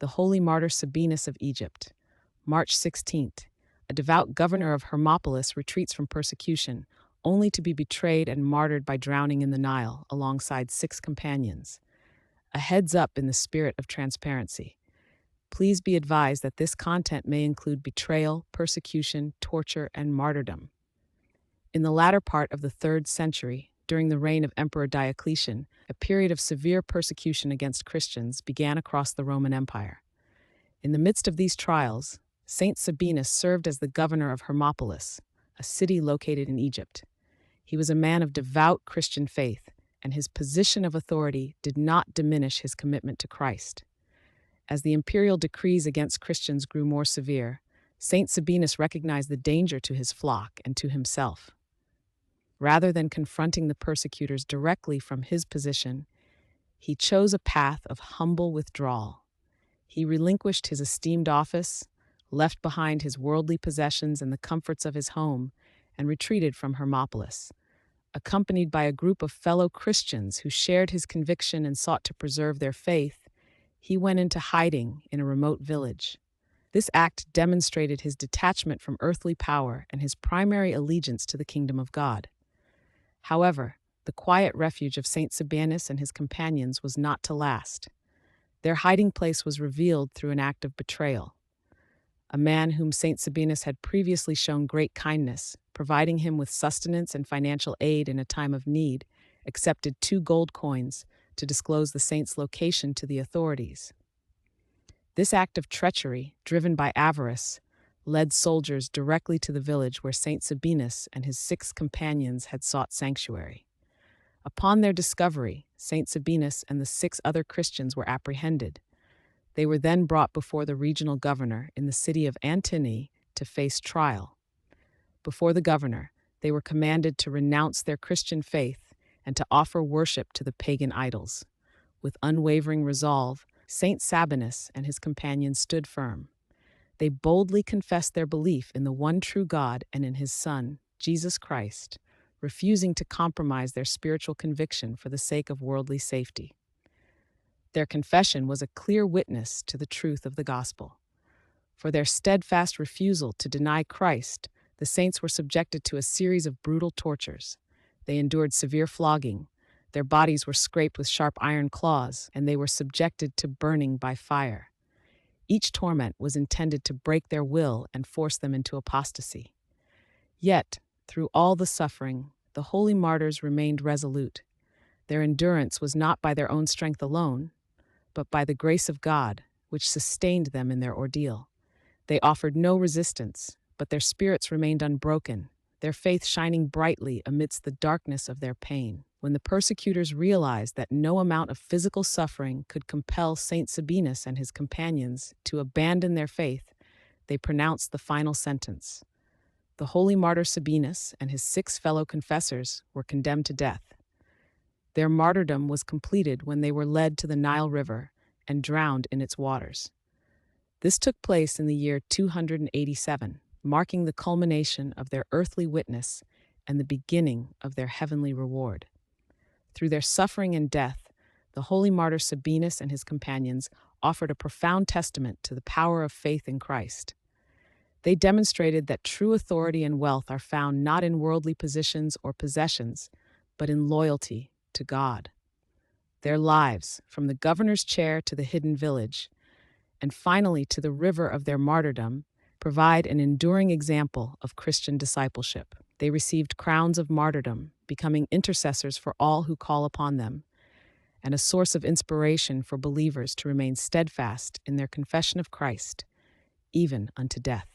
the holy martyr Sabinus of Egypt. March 16th, a devout governor of Hermopolis retreats from persecution, only to be betrayed and martyred by drowning in the Nile alongside 6 companions. A heads up in the spirit of transparency. Please be advised that this content may include betrayal, persecution, torture, and martyrdom. In the latter part of the 3rd century, during the reign of Emperor Diocletian, a period of severe persecution against Christians began across the Roman Empire. In the midst of these trials, Saint Sabinus served as the governor of Hermopolis, a city located in Egypt. He was a man of devout Christian faith, and his position of authority did not diminish his commitment to Christ. As the imperial decrees against Christians grew more severe, Saint Sabinus recognized the danger to his flock and to himself. Rather than confronting the persecutors directly from his position, he chose a path of humble withdrawal. He relinquished his esteemed office, left behind his worldly possessions and the comforts of his home, and retreated from Hermopolis. Accompanied by a group of fellow Christians who shared his conviction and sought to preserve their faith, he went into hiding in a remote village. This act demonstrated his detachment from earthly power and his primary allegiance to the kingdom of God. However, the quiet refuge of Saint Sabinus and his companions was not to last. Their hiding place was revealed through an act of betrayal. A man whom Saint Sabinus had previously shown great kindness, providing him with sustenance and financial aid in a time of need, accepted 2 gold coins to disclose the saint's location to the authorities. This act of treachery, driven by avarice, led soldiers directly to the village where Saint Sabinus and his 6 companions had sought sanctuary. Upon their discovery, Saint Sabinus and the 6 other Christians were apprehended. They were then brought before the regional governor in the city of Antony to face trial. Before the governor, they were commanded to renounce their Christian faith and to offer worship to the pagan idols. With unwavering resolve, Saint Sabinus and his companions stood firm. They boldly confessed their belief in the one true God and in his Son, Jesus Christ, refusing to compromise their spiritual conviction for the sake of worldly safety. Their confession was a clear witness to the truth of the gospel. For their steadfast refusal to deny Christ, the saints were subjected to a series of brutal tortures. They endured severe flogging, their bodies were scraped with sharp iron claws, and they were subjected to burning by fire. Each torment was intended to break their will and force them into apostasy. Yet, through all the suffering, the holy martyrs remained resolute. Their endurance was not by their own strength alone, but by the grace of God, which sustained them in their ordeal. They offered no resistance, but their spirits remained unbroken, their faith shining brightly amidst the darkness of their pain. When the persecutors realized that no amount of physical suffering could compel Saint Sabinus and his companions to abandon their faith, they pronounced the final sentence. The holy martyr Sabinus and his 6 fellow confessors were condemned to death. Their martyrdom was completed when they were led to the Nile River and drowned in its waters. This took place in the year 287, marking the culmination of their earthly witness and the beginning of their heavenly reward. Through their suffering and death, the holy martyr Sabinus and his companions offered a profound testament to the power of faith in Christ. They demonstrated that true authority and wealth are found not in worldly positions or possessions, but in loyalty to God. Their lives, from the governor's chair to the hidden village, and finally to the river of their martyrdom, provide an enduring example of Christian discipleship. They received crowns of martyrdom, becoming intercessors for all who call upon them, and a source of inspiration for believers to remain steadfast in their confession of Christ, even unto death.